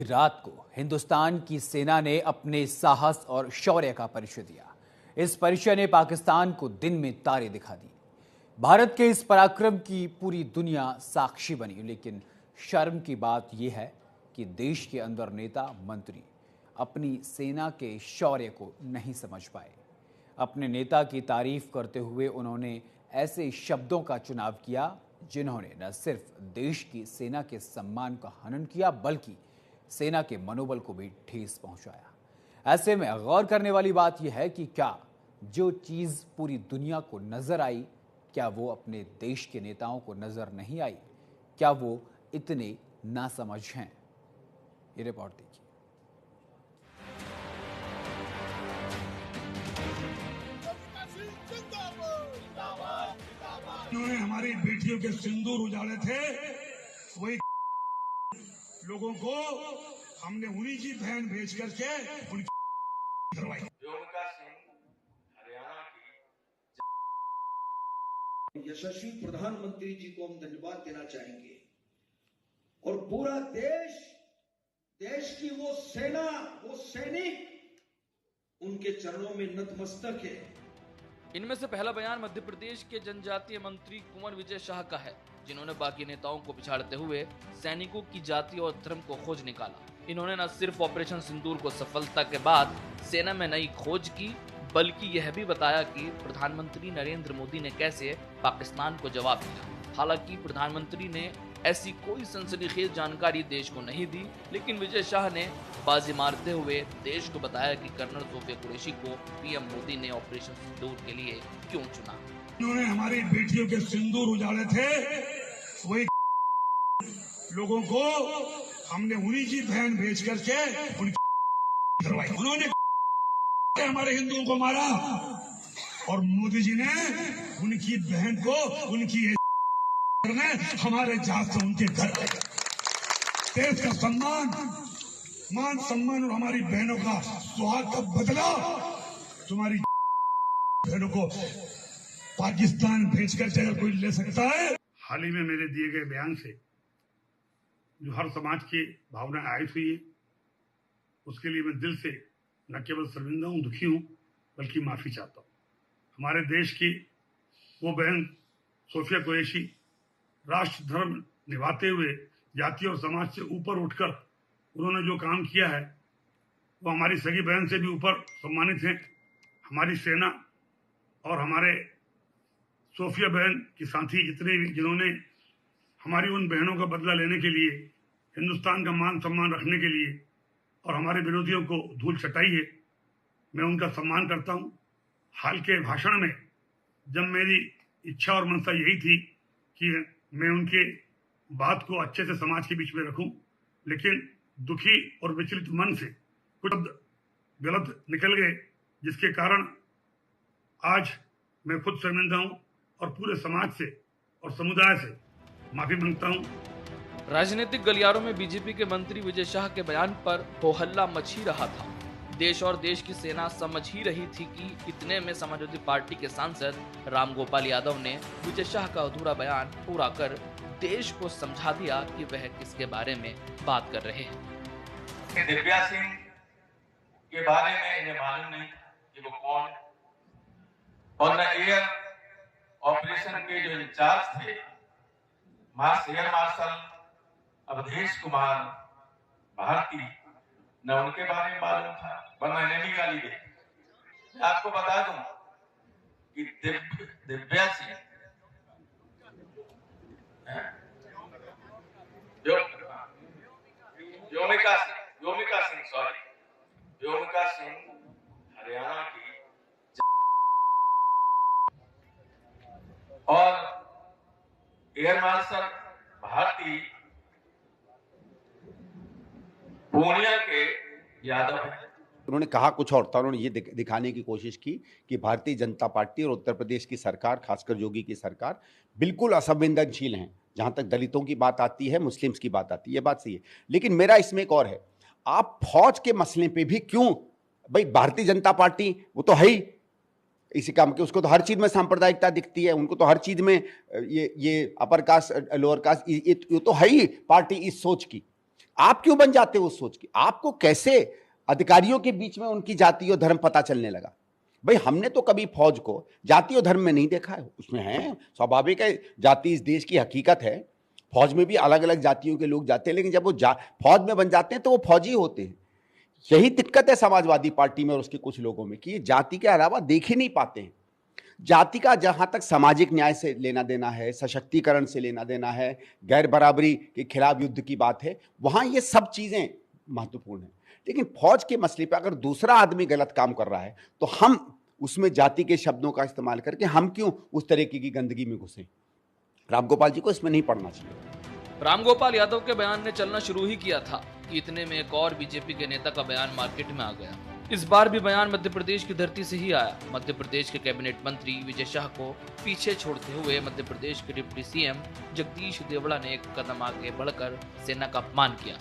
रात को हिंदुस्तान की सेना ने अपने साहस और शौर्य का परिचय दिया। इस परिचय ने पाकिस्तान को दिन में तारे दिखा दिए। भारत के इस पराक्रम की पूरी दुनिया साक्षी बनी, लेकिन शर्म की बात यह है कि देश के अंदर नेता मंत्री अपनी सेना के शौर्य को नहीं समझ पाए। अपने नेता की तारीफ करते हुए उन्होंने ऐसे शब्दों का चुनाव किया जिन्होंने न सिर्फ देश की सेना के सम्मान का हनन किया, बल्कि सेना के मनोबल को भी ठेस पहुंचाया। ऐसे में गौर करने वाली बात यह है कि क्या जो चीज पूरी दुनिया को नजर आई, क्या वो अपने देश के नेताओं को नजर नहीं आई? क्या वो इतने नासमझ हैं? ये रिपोर्ट देखिए। उन्होंने हमारी बेटियों के सिंदूर उजाड़े थे, वही लोगों को हमने उन्हीं की बहन भेज करके उनकी करवाई। यशस्वी प्रधानमंत्री जी को हम धन्यवाद देना चाहेंगे और पूरा देश की वो सेना, वो सैनिक उनके चरणों में नतमस्तक है। इनमें से पहला बयान मध्य प्रदेश के जनजातीय मंत्री कुंवर विजय शाह का है, जिन्होंने बाकी नेताओं को पिछाड़ते हुए सैनिकों की जाति और धर्म को खोज निकाला। इन्होंने न सिर्फ ऑपरेशन सिंदूर को सफलता के बाद सेना में नई खोज की, बल्कि यह भी बताया कि प्रधानमंत्री नरेंद्र मोदी ने कैसे पाकिस्तान को जवाब दिया। हालांकि प्रधानमंत्री ने ऐसी कोई सनसनीखेज जानकारी देश को नहीं दी, लेकिन विजय शाह ने बाजी मारते हुए देश को बताया कि कर्नल सोफिया कुरैशी को पीएम मोदी ने ऑपरेशन सिंदूर के लिए क्यों चुना। उन्होंने हमारी बेटियों के सिंदूर उजाड़े थे, वही लोगों को हमने उन्हीं की बहन भेज करके उनकी करवाई। उन्होंने हमारे हिंदुओं को मारा और मोदी जी ने उनकी बहन को उनकी करने हमारे जहाज से उनके घर देश का सम्मान, मान सम्मान और हमारी बहनों का सुहाग का बदला तुम्हारी बहनों को पाकिस्तान भेजकर अगर कोई ले सकता है। हाल ही में मेरे दिए गए बयान से जो हर समाज की भावना आयत हुई है, उसके लिए मैं दिल से न केवल शर्मिंदा हूं, दुखी हूं, बल्कि माफी चाहता हूं। हमारे देश की वो बहन सोफिया कुरैशी राष्ट्र धर्म निभाते हुए जाति और समाज से ऊपर उठकर उन्होंने जो काम किया है, वो हमारी सगी बहन से भी ऊपर सम्मानित हैं। हमारी सेना और हमारे सोफिया बहन के साथी जितने भी जिन्होंने हमारी उन बहनों का बदला लेने के लिए, हिंदुस्तान का मान सम्मान रखने के लिए और हमारे विरोधियों को धूल चटाई है, मैं उनका सम्मान करता हूं। हाल के भाषण में जब मेरी इच्छा और मनसा यही थी कि मैं उनके बात को अच्छे से समाज के बीच में रखूं, लेकिन दुखी और विचलित मन से कुछ गलत निकल गए, जिसके कारण आज मैं खुद शर्मिंदा हूं और पूरे समाज से और समुदाय से माफी मांगता हूं। राजनीतिक गलियारों में बीजेपी के मंत्री विजय शाह के बयान पर हो हल्ला मच ही रहा था। देश और देश की सेना समझ ही रही थी कि इतने में समाजवादी पार्टी के सांसद रामगोपाल यादव ने विजय शाह का अधूरा बयान पूरा कर देश को समझा दिया कि वह किसके बारे में बात कर रहे हैं। दिव्या सिंह के बारे में इन्हें मालूम नहीं कि वो कौन है, और न एयर ऑपरेशन के जो इंचार्ज थे एयर मार्शल अवधेश कुमार भारती, न उनके बारे में मालूम था, वरना इन्हें भी गाली दे। मैं आपको बता दूं कि दिव्या सिंह व्योमिका सिंह हरियाणा की और एयर मार्शल भारती पूर्णिया के यादव हैं। उन्होंने कहा कुछ और था। उन्होंने ये दिखाने की कोशिश की कि भारतीय जनता पार्टी और उत्तर प्रदेश की सरकार, खासकर योगी की सरकार, बिल्कुल असंवेदनशील हैं जहां तक दलितों की बात आती है, मुस्लिम्स की बात आती है। ये बात सही है, लेकिन मेरा इसमें एक और है, आप फौज के मसले पे भी क्यों, भाई भारतीय जनता पार्टी वो तो है ही इसी काम के, उसको तो हर चीज में सांप्रदायिकता दिखती है, उनको तो हर चीज में ये अपर कास्ट लोअर कास्ट ये तो है ही पार्टी इस सोच की। आप क्यों बन जाते हो उस सोच के? आपको कैसे अधिकारियों के बीच में उनकी जाति और धर्म पता चलने लगा? भाई हमने तो कभी फौज को जाति और धर्म में नहीं देखा है। उसमें है, स्वाभाविक है, जाति इस देश की हकीकत है। फौज में भी अलग अलग जातियों के लोग जाते हैं, लेकिन जब वो फौज में बन जाते हैं तो वो फौजी होते हैं। यही दिक्कत है समाजवादी पार्टी में और उसके कुछ लोगों में कि ये जाति के अलावा देख ही नहीं पाते हैं। जाति का जहां तक सामाजिक न्याय से लेना देना है, सशक्तिकरण से लेना देना है, गैर बराबरी के खिलाफ युद्ध की बात है, वहां ये सब चीजें महत्वपूर्ण है। लेकिन फौज के मसले पर अगर दूसरा आदमी गलत काम कर रहा है तो हम उसमें जाति के शब्दों का इस्तेमाल करके हम क्यों उस तरीके की गंदगी में घुसे? रामगोपाल जी को इसमें नहीं पड़ना चाहिए। रामगोपाल यादव के बयान ने चलना शुरू ही किया था कि इतने में एक और बीजेपी के नेता का बयान मार्केट में आ गया। इस बार भी बयान मध्य प्रदेश की धरती से ही आया। मध्य प्रदेश के कैबिनेट मंत्री विजय शाह को पीछे छोड़ते हुए मध्य प्रदेश के डिप्टी सीएम जगदीश देवड़ा ने एक कदम आगे बढ़कर सेना का अपमान किया।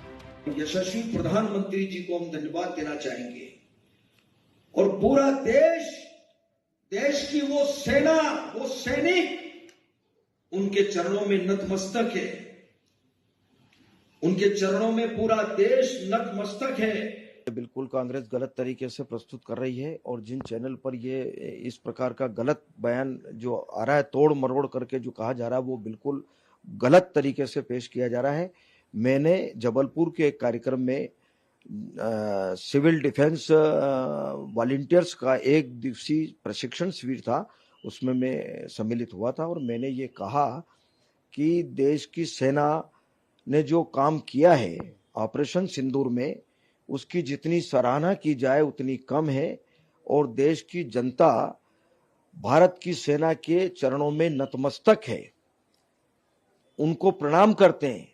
यशस्वी प्रधानमंत्री जी को हम धन्यवाद देना चाहेंगे और पूरा देश की वो सेना, वो सैनिक उनके चरणों में नतमस्तक है। उनके चरणों में पूरा देश नतमस्तक है। बिल्कुल कांग्रेस गलत तरीके से प्रस्तुत कर रही है और जिन चैनल पर ये इस प्रकार का गलत बयान जो आ रहा है, तोड़ मरोड़ करके जो कहा जा रहा है, वो बिल्कुल गलत तरीके से पेश किया जा रहा है। मैंने जबलपुर के एक कार्यक्रम में सिविल डिफेंस वॉलंटियर्स का एक दिवसीय प्रशिक्षण शिविर था, उसमें मैं सम्मिलित हुआ था और मैंने ये कहा कि देश की सेना ने जो काम किया है ऑपरेशन सिंदूर में, उसकी जितनी सराहना की जाए उतनी कम है और देश की जनता भारत की सेना के चरणों में नतमस्तक है, उनको प्रणाम करते हैं,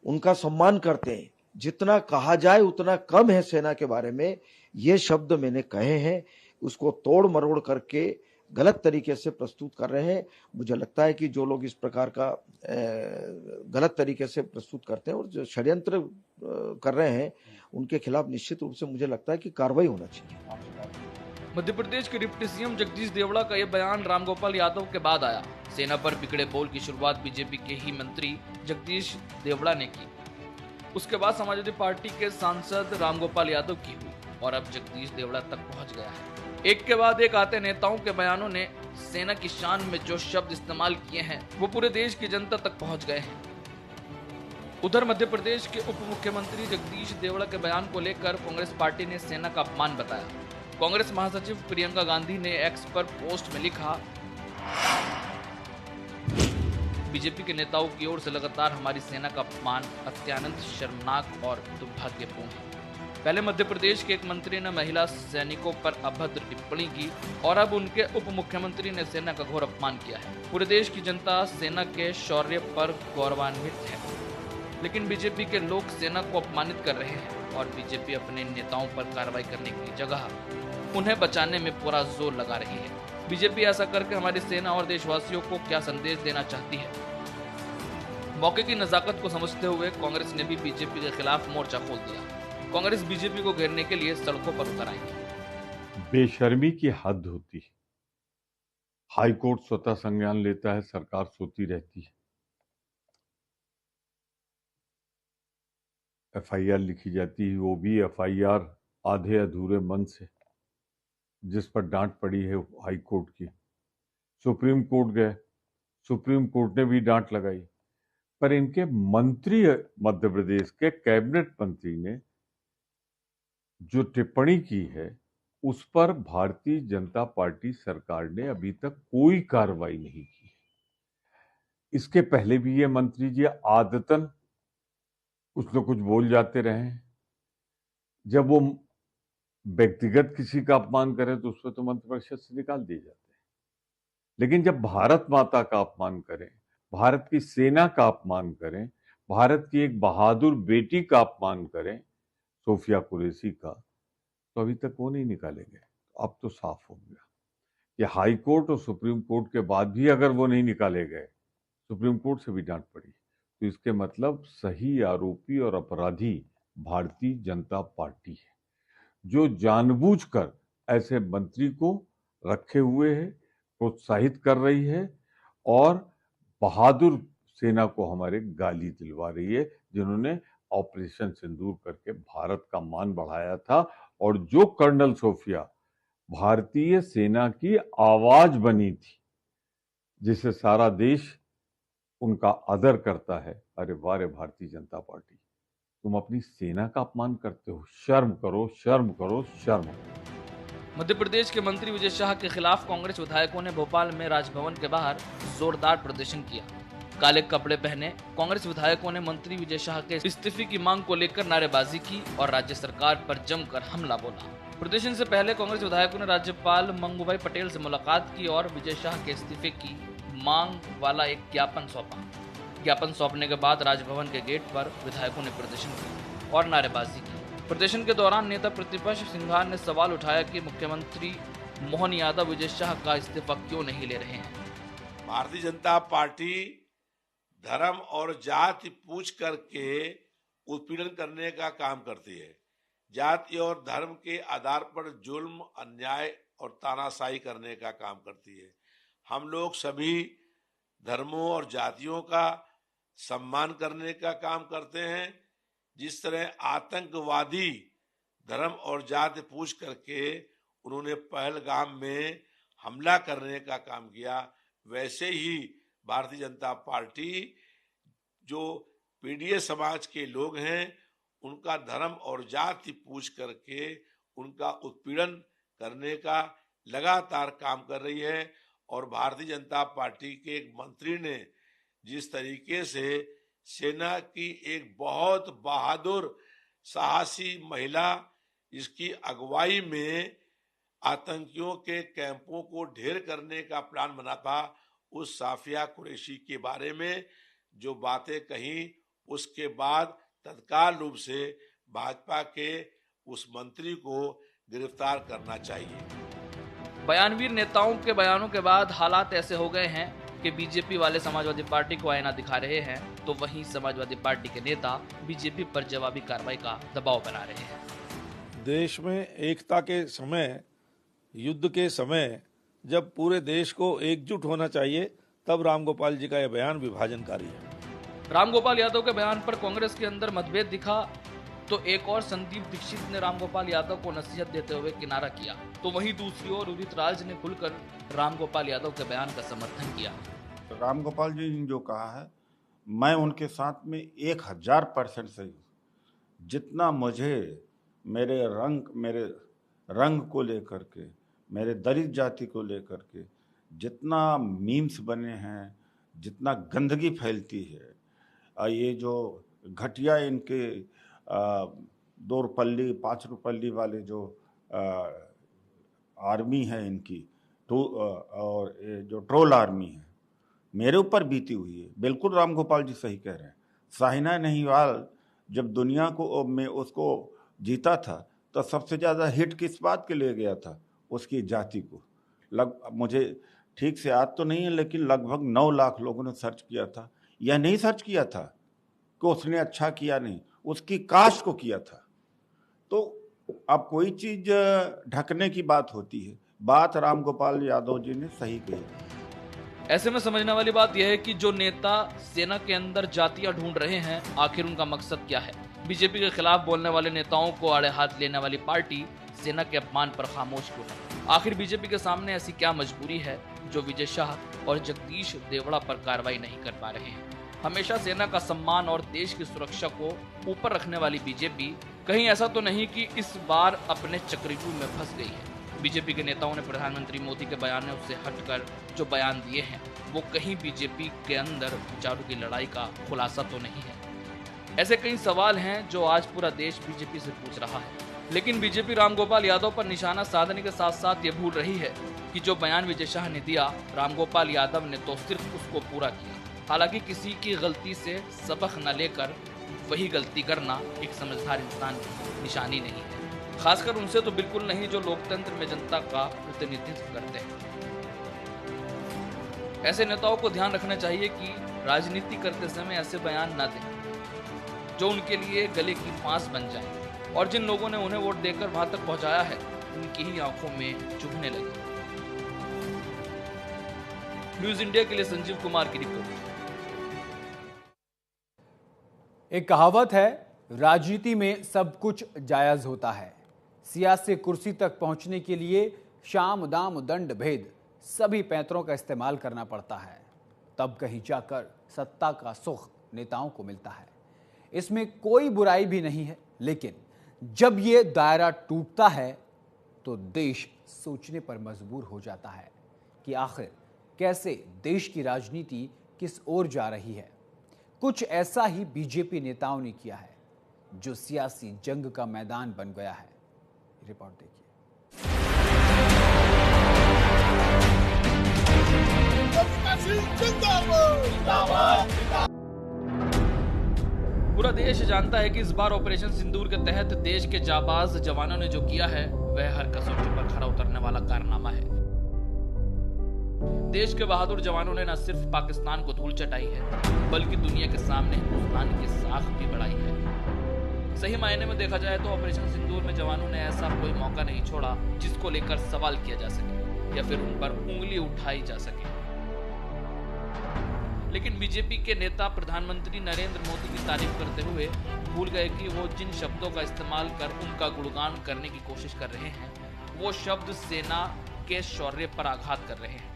उनका सम्मान करते हैं। जितना कहा जाए उतना कम है सेना के बारे में, ये शब्द मैंने कहे हैं। उसको तोड़ मरोड़ करके गलत तरीके से प्रस्तुत कर रहे हैं। मुझे लगता है कि जो लोग इस प्रकार का गलत तरीके से प्रस्तुत करते हैं और जो षड्यंत्र कर रहे हैं, उनके खिलाफ निश्चित रूप से मुझे लगता है कि कार्रवाई होना चाहिए। मध्य प्रदेश के डिप्टी सीएम जगदीश देवड़ा का यह बयान रामगोपाल यादव के बाद आया। सेना पर बिगड़े बोल की शुरुआत बीजेपी के ही मंत्री जगदीश देवड़ा ने की। उसके बाद समाजवादी पार्टी के सांसद रामगोपाल यादव की हुई और अब जगदीश देवड़ा तक पहुंच गया है। एक के बाद एक आते नेताओं के बयानों ने सेना की शान में जो शब्द इस्तेमाल किए हैं वो पूरे देश की जनता तक पहुंच गए हैं। उधर मध्य प्रदेश के उप मुख्यमंत्री जगदीश देवड़ा के बयान को लेकर कांग्रेस पार्टी ने सेना का अपमान बताया। कांग्रेस महासचिव प्रियंका गांधी ने एक्स पर पोस्ट में लिखा, बीजेपी के नेताओं की ओर से लगातार हमारी सेना का अपमान अत्यंत शर्मनाक और दुर्भाग्यपूर्ण है। पहले मध्य प्रदेश के एक मंत्री ने महिला सैनिकों पर अभद्र टिप्पणी की और अब उनके उप मुख्यमंत्री ने सेना का घोर अपमान किया है। पूरे देश की जनता सेना के शौर्य पर गौरवान्वित है, लेकिन बीजेपी के लोग सेना को अपमानित कर रहे हैं और बीजेपी अपने नेताओं पर कार्रवाई करने की जगह उन्हें बचाने में पूरा जोर लगा रही है। बीजेपी ऐसा करके हमारी सेना और देशवासियों को क्या संदेश देना चाहती है? मौके की नजाकत को समझते हुए कांग्रेस ने भी बीजेपी के खिलाफ मोर्चा खोल दिया। कांग्रेस बीजेपी को घेरने के लिए सड़कों पर उतर आएगी। बेशर्मी की हद होती है। हाईकोर्ट स्वतः संज्ञान लेता है, सरकार सोती रहती है। एफआईआर लिखी जाती है, वो भी एफआईआर आधे अधूरे मन से, जिस पर डांट पड़ी है हाईकोर्ट की। सुप्रीम कोर्ट गए, सुप्रीम कोर्ट ने भी डांट लगाई, पर इनके मंत्री, मध्य प्रदेश के कैबिनेट मंत्री ने जो टिप्पणी की है उस पर भारतीय जनता पार्टी सरकार ने अभी तक कोई कार्रवाई नहीं की। इसके पहले भी ये मंत्री जी आदतन कुछ न कुछ बोल जाते रहे। जब वो व्यक्तिगत किसी का अपमान करें तो उसको तो मंत्रिपरिषद से निकाल दिए जाते हैं, लेकिन जब भारत माता का अपमान करें, भारत की सेना का अपमान करें, भारत की एक बहादुर बेटी का अपमान करें, सोफिया कुरैशी का, तो अभी तक वो नहीं निकाले गए। अब तो साफ हो गया कि हाई कोर्ट और सुप्रीम कोर्ट के बाद भी अगर वो नहीं निकाले गए, सुप्रीम कोर्ट से भी डांट पड़ी, तो इसके मतलब सही आरोपी और अपराधी भारतीय जनता पार्टी है, जो जानबूझकर ऐसे मंत्री को रखे हुए है, प्रोत्साहित कर रही है और बहादुर सेना को हमारे गाली दिलवा रही है, जिन्होंने ऑपरेशन सिंदूर करके भारत का मान बढ़ाया था। और जो कर्नल सोफिया भारतीय सेना की आवाज बनी थी, जिसे सारा देश उनका आदर करता है, अरे वाह रे भारतीय जनता पार्टी, तुम अपनी सेना का अपमान करते हो। शर्म करो, शर्म करो, शर्म करो। मध्य प्रदेश के मंत्री विजय शाह के खिलाफ कांग्रेस विधायकों ने भोपाल में राजभवन के बाहर जोरदार प्रदर्शन किया। काले कपड़े पहने कांग्रेस विधायकों ने मंत्री विजय शाह के इस्तीफे की मांग को लेकर नारेबाजी की और राज्य सरकार पर जमकर हमला बोला। प्रदर्शन से पहले कांग्रेस विधायकों ने राज्यपाल मंगूभाई पटेल से मुलाकात की और विजय शाह के इस्तीफे की मांग वाला एक ज्ञापन सौंपा। ज्ञापन सौंपने के बाद राजभवन के गेट पर विधायकों ने प्रदर्शन किया और नारेबाजी की। प्रदर्शन के दौरान नेता प्रतिपक्ष सिंघार ने सवाल उठाया कि मुख्यमंत्री मोहन यादव विजय शाह का इस्तीफा क्यों नहीं ले रहे हैं। भारतीय जनता पार्टी धर्म और जाति पूछ करके उत्पीड़न करने का काम करती है। जाति और धर्म के आधार पर जुल्म, अन्याय और तानाशाही करने का काम करती है। हम लोग सभी धर्मों और जातियों का सम्मान करने का काम करते हैं। जिस तरह आतंकवादी धर्म और जाति पूछ करके उन्होंने पहलगाम में हमला करने का काम किया, वैसे ही भारतीय जनता पार्टी जो पीड़ित समाज के लोग हैं उनका धर्म और जाति पूछ करके उनका उत्पीड़न करने का लगातार काम कर रही है। और भारतीय जनता पार्टी के एक मंत्री ने जिस तरीके से सेना की एक बहुत बहादुर साहसी महिला जिसकी अगुवाई में आतंकियों के कैंपों को ढेर करने का प्लान बना था, उस साफिया कुरैशी के बारे में जो बातें कही, उसके बाद तत्काल रूप से भाजपा के उस मंत्री को गिरफ्तार करना चाहिए। बयानवीर नेताओं के बयानों के बाद हालात ऐसे हो गए हैं कि बीजेपी वाले समाजवादी पार्टी को आईना दिखा रहे हैं, तो वहीं समाजवादी पार्टी के नेता बीजेपी पर जवाबी कार्रवाई का दबाव बना रहे हैं। देश में एकता के समय, युद्ध के समय, जब पूरे देश को एकजुट होना चाहिए, तब रामगोपाल जी का यह बयान विभाजनकारी है। रामगोपाल यादव के बयान पर कांग्रेस के अंदर मतभेद दिखा तो एक और संदीप दीक्षित ने रामगोपाल यादव को नसीहत देते हुए किनारा किया, तो वहीं दूसरी ओर उदित राज ने खुलकर रामगोपाल यादव के बयान का समर्थन किया। रामगोपाल जी ने जो कहा है, मैं उनके साथ में 1000% सही हूँ। जितना मुझे मेरे रंग को लेकर के, मेरे दलित जाति को लेकर के जितना मीम्स बने हैं, जितना गंदगी फैलती है, ये जो घटिया इनके 2 रुपल्ली 5 रुपल्ली वाले जो आर्मी है इनकी, तो और जो ट्रोल आर्मी है, मेरे ऊपर बीती हुई है। बिल्कुल रामगोपाल जी सही कह रहे हैं। साहिना नेहवाल जब दुनिया को में उसको जीता था तो सबसे ज़्यादा हिट किस बात के लिए गया था? उसकी जाति को। मुझे ठीक से याद तो नहीं है, लेकिन लगभग 9 लाख लोगों ने सर्च किया था। यह नहीं सर्च किया था कि उसने अच्छा किया, नहीं, उसकी कास्ट को किया था। तो अब कोई चीज ढकने की बात होती है। बात रामगोपाल यादव जी ने सही कही। ऐसे में समझने वाली बात यह है कि जो नेता सेना के अंदर जातियां ढूंढ रहे हैं, आखिर उनका मकसद क्या है। बीजेपी के खिलाफ बोलने वाले नेताओं को आड़े हाथ लेने वाली पार्टी सेना के अपमान पर खामोश क्यों है? आखिर बीजेपी के सामने ऐसी क्या मजबूरी है जो विजय शाह और जगदीश देवड़ा पर कार्रवाई नहीं कर पा रहे हैं? हमेशा सेना का सम्मान और देश की सुरक्षा को ऊपर रखने वाली बीजेपी कहीं ऐसा तो नहीं कि इस बार अपने चक्रव्यूह में फंस गई है। बीजेपी के नेताओं ने प्रधानमंत्री मोदी के बयानों से हटकर जो बयान दिए हैं, वो कहीं बीजेपी के अंदर विचारों की लड़ाई का खुलासा तो नहीं है। ऐसे कई सवाल हैं जो आज पूरा देश बीजेपी से पूछ रहा है, लेकिन बीजेपी रामगोपाल यादव पर निशाना साधने के साथ साथ ये भूल रही है कि जो बयान विजय शाह ने दिया, रामगोपाल यादव ने तो सिर्फ उसको पूरा किया। हालांकि किसी की गलती से सबक न लेकर वही गलती करना एक समझदार इंसान की निशानी नहीं है, खासकर उनसे तो बिल्कुल नहीं जो लोकतंत्र में जनता का प्रतिनिधित्व करते हैं। ऐसे नेताओं को ध्यान रखना चाहिए कि राजनीति करते समय ऐसे बयान न दें जो उनके लिए गले की फांस बन जाए, और जिन लोगों ने उन्हें वोट देकर वहां तक पहुंचाया है, उनकी ही आंखों में चुभने लगे। न्यूज इंडिया के लिए संजीव कुमार की रिपोर्ट। एक कहावत है राजनीति में सब कुछ जायज होता है। सियासी कुर्सी तक पहुंचने के लिए शाम दाम दंड भेद सभी पैंतरों का इस्तेमाल करना पड़ता है, तब कहीं जाकर सत्ता का सुख नेताओं को मिलता है। इसमें कोई बुराई भी नहीं है, लेकिन जब ये दायरा टूटता है तो देश सोचने पर मजबूर हो जाता है कि आखिर कैसे देश की राजनीति किस ओर जा रही है। कुछ ऐसा ही बीजेपी नेताओं ने किया है, जो सियासी जंग का मैदान बन गया है। रिपोर्ट देखिए। पूरा देश जानता है कि इस बार ऑपरेशन सिंदूर के तहत देश के जाबाज जवानों ने जो किया है वह हर कसौटी पर खरा उतरने वाला कारनामा है। देश के बहादुर जवानों ने न सिर्फ पाकिस्तान को धूल चटाई है, बल्कि दुनिया के सामने हिंदुस्तान की साख भी बढ़ाई है। सही मायने में देखा जाए तो ऑपरेशन सिंदूर में जवानों ने ऐसा कोई मौका नहीं छोड़ा जिसको लेकर सवाल किया जा सके या फिर उन पर उंगली उठाई जा सके। लेकिन बीजेपी के नेता प्रधानमंत्री नरेंद्र मोदी की तारीफ करते हुए भूल गए कि वो जिन शब्दों का इस्तेमाल कर उनका गुणगान करने की कोशिश कर रहे हैं, वो शब्द सेना के शौर्य पर आघात कर रहे हैं।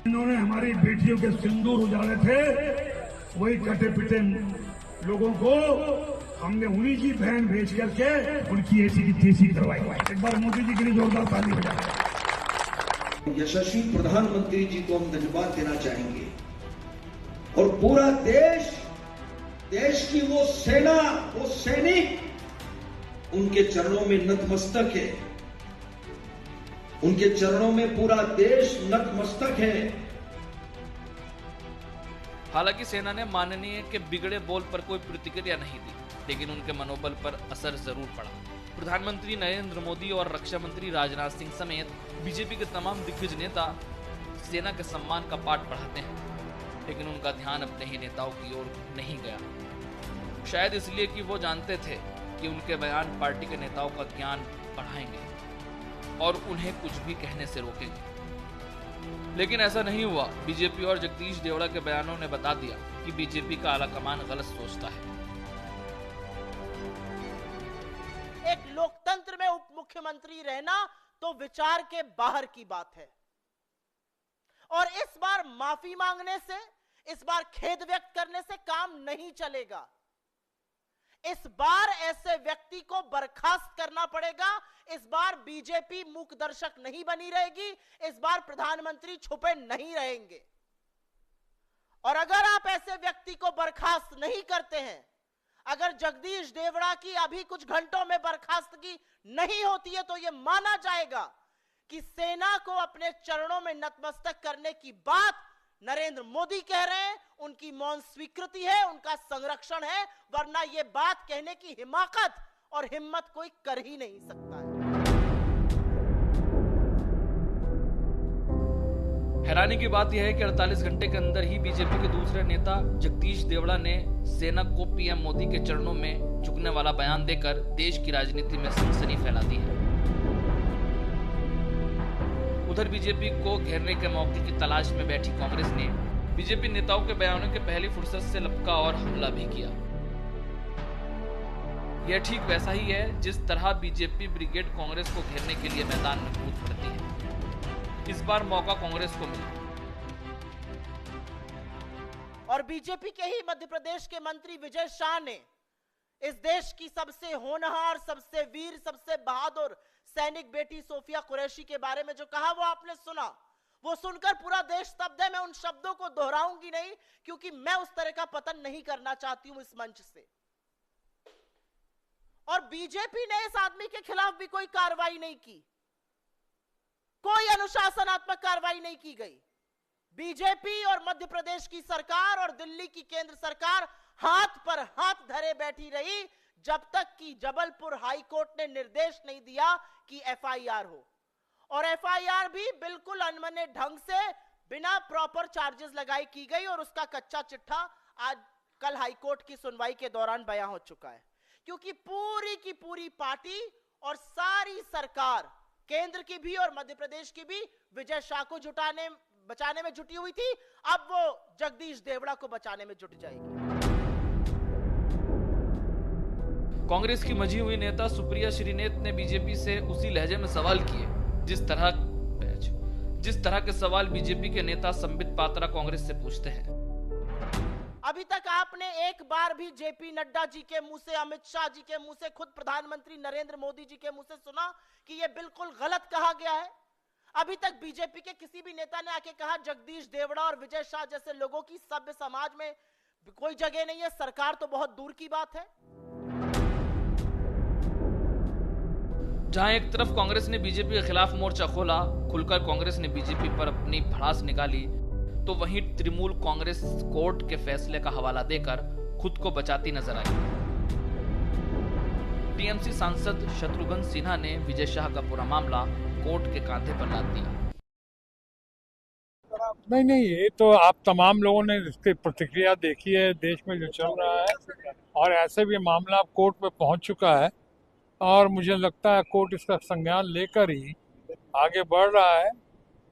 इन्होंने हमारी बेटियों के सिंदूर उजाड़े थे, वही कटे पिटे लोगों को हमने उन्हीं की बहन भेज करके उनकी ऐसी की तैसी करवाई। एक बार मोदी जी के लिए जोरदार ताली बजाएं। यशस्वी प्रधानमंत्री जी को हम धन्यवाद देना चाहेंगे और पूरा देश की वो सेना, वो सैनिक उनके चरणों में नतमस्तक है। उनके चरणों में पूरा देश नतमस्तक है। हालांकि सेना ने माननीय के बिगड़े बोल पर कोई प्रतिक्रिया नहीं दी, लेकिन उनके मनोबल पर असर जरूर पड़ा। प्रधानमंत्री नरेंद्र मोदी और रक्षा मंत्री राजनाथ सिंह समेत बीजेपी के तमाम दिग्गज नेता सेना के सम्मान का पाठ बढ़ाते हैं, लेकिन उनका ध्यान अपने ही नेताओं की ओर नहीं गया। शायद इसलिए कि वो जानते थे कि उनके बयान पार्टी के नेताओं का ज्ञान बढ़ाएंगे और उन्हें कुछ भी कहने से रोकेंगे। लेकिन ऐसा नहीं हुआ। बीजेपी और जगदीश देवड़ा के बयानों ने बता दिया कि बीजेपी का आलाकमान गलत सोचता है। एक लोकतंत्र में उप मुख्यमंत्री रहना तो विचार के बाहर की बात है, और इस बार माफी मांगने से, इस बार खेद व्यक्त करने से काम नहीं चलेगा। इस बार ऐसे व्यक्ति को बर्खास्त करना पड़ेगा। इस बार बीजेपी मूक दर्शक नहीं बनी रहेगी। इस बार प्रधानमंत्री छुपे नहीं रहेंगे। और अगर आप ऐसे व्यक्ति को बर्खास्त नहीं करते हैं, अगर जगदीश देवड़ा की अभी कुछ घंटों में बर्खास्तगी नहीं होती है, तो यह माना जाएगा कि सेना को अपने चरणों में नतमस्तक करने की बात नरेंद्र मोदी कह रहे हैं। उनकी मौन स्वीकृति है, उनका संरक्षण है, वरना यह बात कहने की हिमाकत और हिम्मत कोई कर ही नहीं सकता है। हैरानी की बात यह है कि 48 घंटे के अंदर ही बीजेपी के दूसरे नेता जगदीश देवड़ा ने सेना को पीएम मोदी के चरणों में झुकने वाला बयान देकर देश की राजनीति में सनसनी फैला दी है। उधर बीजेपी को घेरने के मौके की तलाश में बैठी कांग्रेस ने बीजेपी नेताओं के बयानों के पहली फुर्सत से लपका और हमला भी किया। यह ठीक वैसा ही है जिस तरह बीजेपी ब्रिगेड कांग्रेस को घेरने के लिए मैदान में कूद पड़ती है। इस बार मौका कांग्रेस को मिला और बीजेपी के ही मध्य प्रदेश के मंत्री विजय शाह ने इस देश की सबसे होनहार, सबसे वीर, सबसे बहादुर सैनिक बेटी सोफिया कुरैशी के बारे में जो कहा वो आपने सुना। वो सुनकर पूरा देश स्तब्ध है। मैं उन शब्दों को दोहराऊंगी नहीं, क्योंकि मैं उस तरह का पतन नहीं करना चाहती हूं इस मंच से। और बीजेपी ने इस आदमी के खिलाफ भी कोई कार्रवाई नहीं की, कोई अनुशासनात्मक कार्रवाई नहीं की गई। बीजेपी और मध्य प्रदेश की सरकार और दिल्ली की केंद्र सरकार हाथ पर हाथ धरे बैठी रही जब तक कि जबलपुर हाई कोर्ट ने निर्देश नहीं दिया कि एफआईआर हो। और एफआईआर भी बिल्कुल अनमने ढंग से बिना प्रॉपर चार्जेस लगाई की गई, और उसका कच्चा चिट्ठा आज कल हाई कोर्ट की सुनवाई के दौरान बयां हो चुका है। क्योंकि पूरी की पूरी पार्टी और सारी सरकार, केंद्र की भी और मध्य प्रदेश की भी, विजय शाह को बचाने में जुटी हुई थी। अब वो जगदीश देवड़ा को बचाने में जुट जाएगी। कांग्रेस की मंझी हुई नेता सुप्रिया श्रीनेत ने बीजेपी से उसी लहजे में सवाल किए जिस तरह के सवाल बीजेपी के नेता संबित पात्रा कांग्रेस से पूछते हैं। अभी तक आपने एक बार भी जेपी नड्डा जी के मुंह से, अमित शाह जी के मुंह से, खुद प्रधानमंत्री नरेंद्र मोदी जी के मुंह से सुना कि यह बिल्कुल गलत कहा गया है? अभी तक बीजेपी के किसी भी नेता ने आके कहा जगदीश देवड़ा और विजय शाह जैसे लोगों की सभ्य समाज में कोई जगह नहीं है, सरकार तो बहुत दूर की बात है। जहां एक तरफ कांग्रेस ने बीजेपी के खिलाफ मोर्चा खोला, खुलकर कांग्रेस ने बीजेपी पर अपनी भड़ास निकाली, तो वहीं तृणमूल कांग्रेस कोर्ट के फैसले का हवाला देकर खुद को बचाती नजर आई। टीएमसी सांसद शत्रुघ्न सिन्हा ने विजय शाह का पूरा मामला कोर्ट के कांधे पर लाद दिया। नहीं, ये तो आप तमाम लोगों ने इसकी प्रतिक्रिया देखी है, देश में जो चल रहा है, और ऐसे भी मामला कोर्ट में पहुंच चुका है और मुझे लगता है कोर्ट इसका संज्ञान लेकर ही आगे बढ़ रहा है।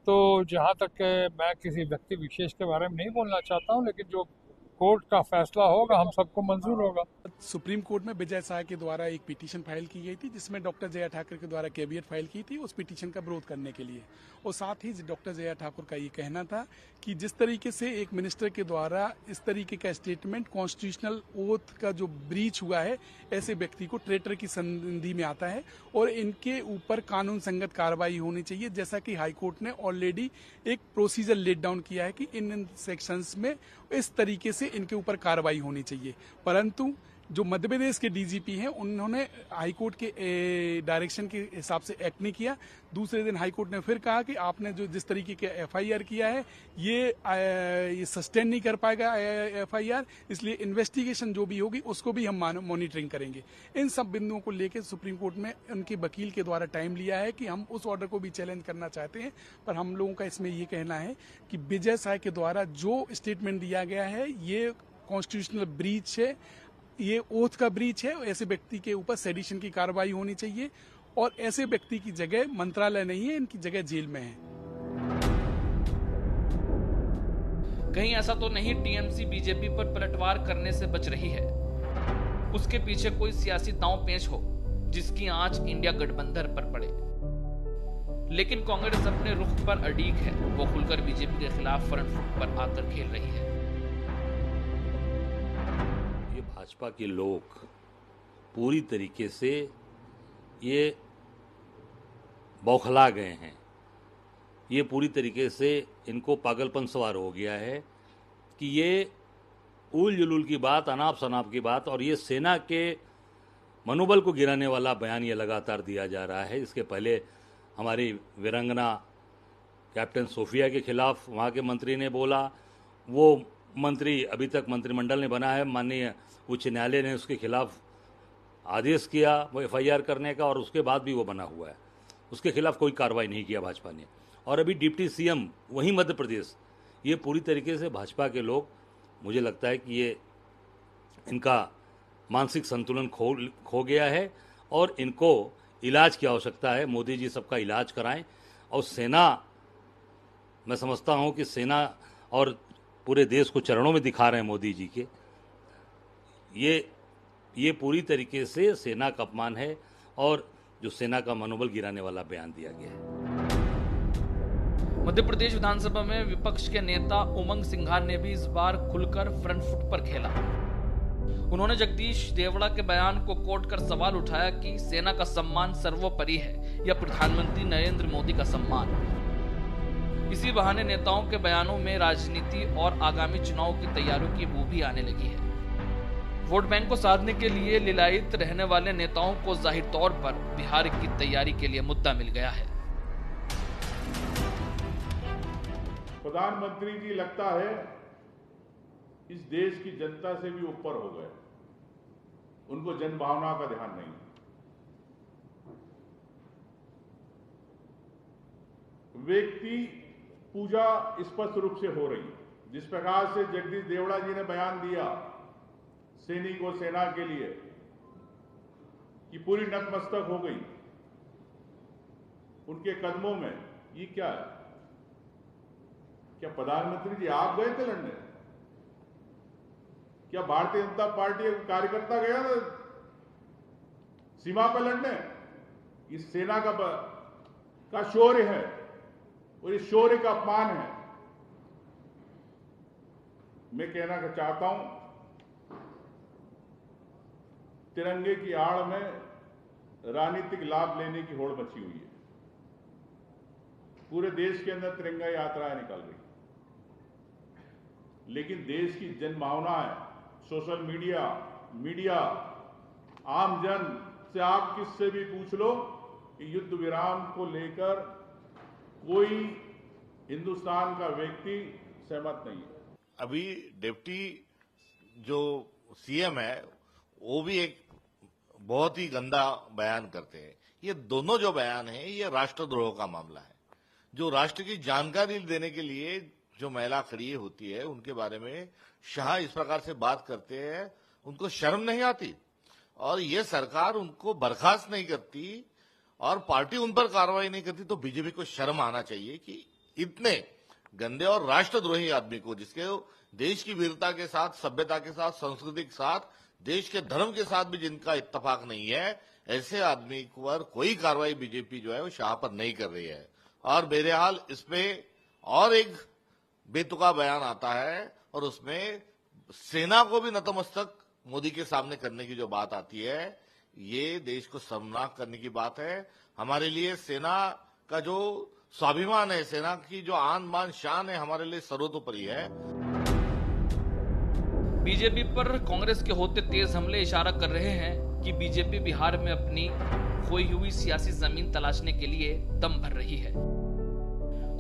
तो जहां तक मैं किसी व्यक्ति विशेष के बारे में नहीं बोलना चाहता हूं, लेकिन जो कोर्ट का फैसला होगा हम सबको मंजूर होगा। सुप्रीम कोर्ट में विजय शाह के द्वारा एक पिटीशन फाइल की गई थी जिसमें डॉक्टर जया ठाकुर के द्वारा कैवियट फाइल की थी उस पिटीशन का विरोध करने के लिए, और साथ ही डॉक्टर जया ठाकुर का ये कहना था कि जिस तरीके से एक मिनिस्टर के द्वारा इस तरीके का स्टेटमेंट कॉन्स्टिट्यूशनल ओथ का जो ब्रीच हुआ है, ऐसे व्यक्ति को ट्रेटर की संधि में आता है और इनके ऊपर कानून संगत कार्रवाई होनी चाहिए, जैसा कि हाईकोर्ट ने ऑलरेडी एक प्रोसीजर लेट डाउन किया है कि इन सेक्शंस में इस तरीके से इनके ऊपर कार्रवाई होनी चाहिए। परंतु जो मध्य प्रदेश के डीजीपी हैं उन्होंने हाईकोर्ट के डायरेक्शन के हिसाब से एक्ट नहीं किया। दूसरे दिन हाईकोर्ट ने फिर कहा कि आपने जो जिस तरीके के एफआईआर किया है ये सस्टेन नहीं कर पाएगा एफआईआर, इसलिए इन्वेस्टिगेशन जो भी होगी उसको भी हम मॉनिटरिंग करेंगे। इन सब बिंदुओं को लेकर सुप्रीम कोर्ट में उनके वकील के द्वारा टाइम लिया है कि हम उस ऑर्डर को भी चैलेंज करना चाहते हैं, पर हम लोगों का इसमें ये कहना है कि विजय शाह के द्वारा जो स्टेटमेंट दिया गया है ये कॉन्स्टिट्यूशनल ब्रीच है, ये ओथ का ब्रीच है। ऐसे व्यक्ति के ऊपर सेडिशन की कार्रवाई होनी चाहिए और ऐसे व्यक्ति की जगह मंत्रालय नहीं है, इनकी जगह जेल में है। कहीं ऐसा तो नहीं टीएमसी बीजेपी पर पलटवार करने से बच रही है, उसके पीछे कोई सियासी दांव पेच हो जिसकी आंच इंडिया गठबंधन पर पड़े। लेकिन कांग्रेस अपने रुख पर अड़ीग है, वो खुलकर बीजेपी के खिलाफ फ्रंट फुट पर आकर खेल रही है। भाजपा के लोग पूरी तरीके से ये बौखला गए हैं, ये पूरी तरीके से इनको पागलपन सवार हो गया है कि ये उल जुलूल की बात, अनाप शनाप की बात और ये सेना के मनोबल को गिराने वाला बयान ये लगातार दिया जा रहा है। इसके पहले हमारी वीरांगना कैप्टन सोफिया के खिलाफ वहाँ के मंत्री ने बोला, वो मंत्री अभी तक मंत्रिमंडल ने बना है, माननीय उच्च न्यायालय ने उसके खिलाफ आदेश किया वो एफआईआर करने का और उसके बाद भी वो बना हुआ है, उसके खिलाफ कोई कार्रवाई नहीं किया भाजपा ने। और अभी डिप्टी सीएम वहीं मध्य प्रदेश, ये पूरी तरीके से भाजपा के लोग, मुझे लगता है कि ये इनका मानसिक संतुलन खो गया है और इनको इलाज की आवश्यकता है। मोदी जी सबका इलाज कराएं और सेना, मैं समझता हूं कि सेना और पूरे देश को चरणों में दिखा रहे हैं मोदी जी के, ये पूरी तरीके से सेना का अपमान है और जो सेना का मनोबल गिराने वाला बयान दिया गया है। मध्य प्रदेश विधानसभा में विपक्ष के नेता उमंग सिंघार ने भी इस बार खुलकर फ्रंट फुट पर खेला। उन्होंने जगदीश देवड़ा के बयान को कोट कर सवाल उठाया कि सेना का सम्मान सर्वोपरि है या प्रधानमंत्री नरेंद्र मोदी का सम्मान। इसी बहाने नेताओं के बयानों में राजनीति और आगामी चुनाव की तैयारियों की बू भी आने लगी है। वोट बैंक को साधने के लिए लिलायित रहने वाले नेताओं को जाहिर तौर पर बिहार की तैयारी के लिए मुद्दा मिल गया है। प्रधानमंत्री जी लगता है इस देश की जनता से भी ऊपर हो गए, उनको जनभावना का ध्यान नहीं। व्यक्ति पूजा स्पष्ट रूप से हो रही है। जिस प्रकार से जगदीश देवड़ा जी ने बयान दिया सैनिक और सेना के लिए कि पूरी नतमस्तक हो गई उनके कदमों में, ये क्या है? क्या प्रधानमंत्री जी आप गए थे लड़ने? क्या भारतीय जनता पार्टी का कार्यकर्ता गया था सीमा पर लड़ने, इस सेना का शौर्य है और इस शौर्य का अपमान है। मैं कहना चाहता हूं, तिरंगे की आड़ में राजनीतिक लाभ लेने की होड़ मची हुई है। पूरे देश के अंदर तिरंगा यात्राएं निकल रही, लेकिन देश की जनभावनाएं, सोशल मीडिया, आम जन से आप किससे भी पूछ लो कि युद्ध विराम को लेकर कोई हिंदुस्तान का व्यक्ति सहमत नहीं है। अभी डिप्टी जो सीएम है वो भी एक बहुत ही गंदा बयान करते हैं। ये दोनों जो बयान है ये राष्ट्रद्रोह का मामला है। जो राष्ट्र की जानकारी देने के लिए जो महिला खड़ी होती है उनके बारे में शाह इस प्रकार से बात करते हैं, उनको शर्म नहीं आती और ये सरकार उनको बर्खास्त नहीं करती और पार्टी उन पर कार्रवाई नहीं करती, तो बीजेपी को शर्म आना चाहिए कि इतने गंदे और राष्ट्रद्रोही आदमी को, जिसके देश की वीरता के साथ, सभ्यता के साथ, संस्कृति के साथ, देश के धर्म के साथ भी जिनका इत्तेफाक नहीं है, ऐसे आदमी पर कोई कार्रवाई बीजेपी जो है वो शाह पर नहीं कर रही है। और बहरहाल इसमें और एक बेतुका बयान आता है और उसमें सेना को भी नतमस्तक मोदी के सामने करने की जो बात आती है, ये देश को शर्मनाक करने की बात है। हमारे लिए सेना का जो स्वाभिमान है, सेना की जो आन बान शान है, हमारे लिए सर्वतोपरि है। बीजेपी पर कांग्रेस के होते तेज हमले इशारा कर रहे हैं कि बीजेपी बिहार में अपनी खोई हुई सियासी जमीन तलाशने के लिए दम भर रही है।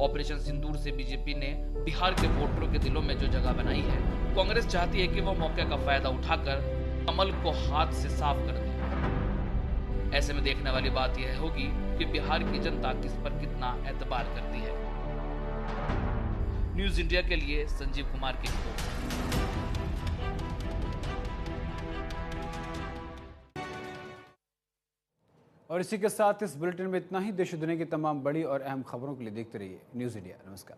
ऑपरेशन सिंदूर से बीजेपी ने बिहार के वोटरों के दिलों में जो जगह बनाई है, कांग्रेस चाहती है कि वो मौके का फायदा उठाकर कमल को हाथ से साफ कर दे। ऐसे में देखने वाली बात यह होगी कि बिहार की जनता किस पर कितना एतबार करती है। न्यूज इंडिया के लिए संजीव कुमार की रिपोर्ट। और इसी के साथ इस बुलेटिन में इतना ही। देश और दुनिया की तमाम बड़ी और अहम खबरों के लिए देखते रहिए न्यूज इंडिया। नमस्कार।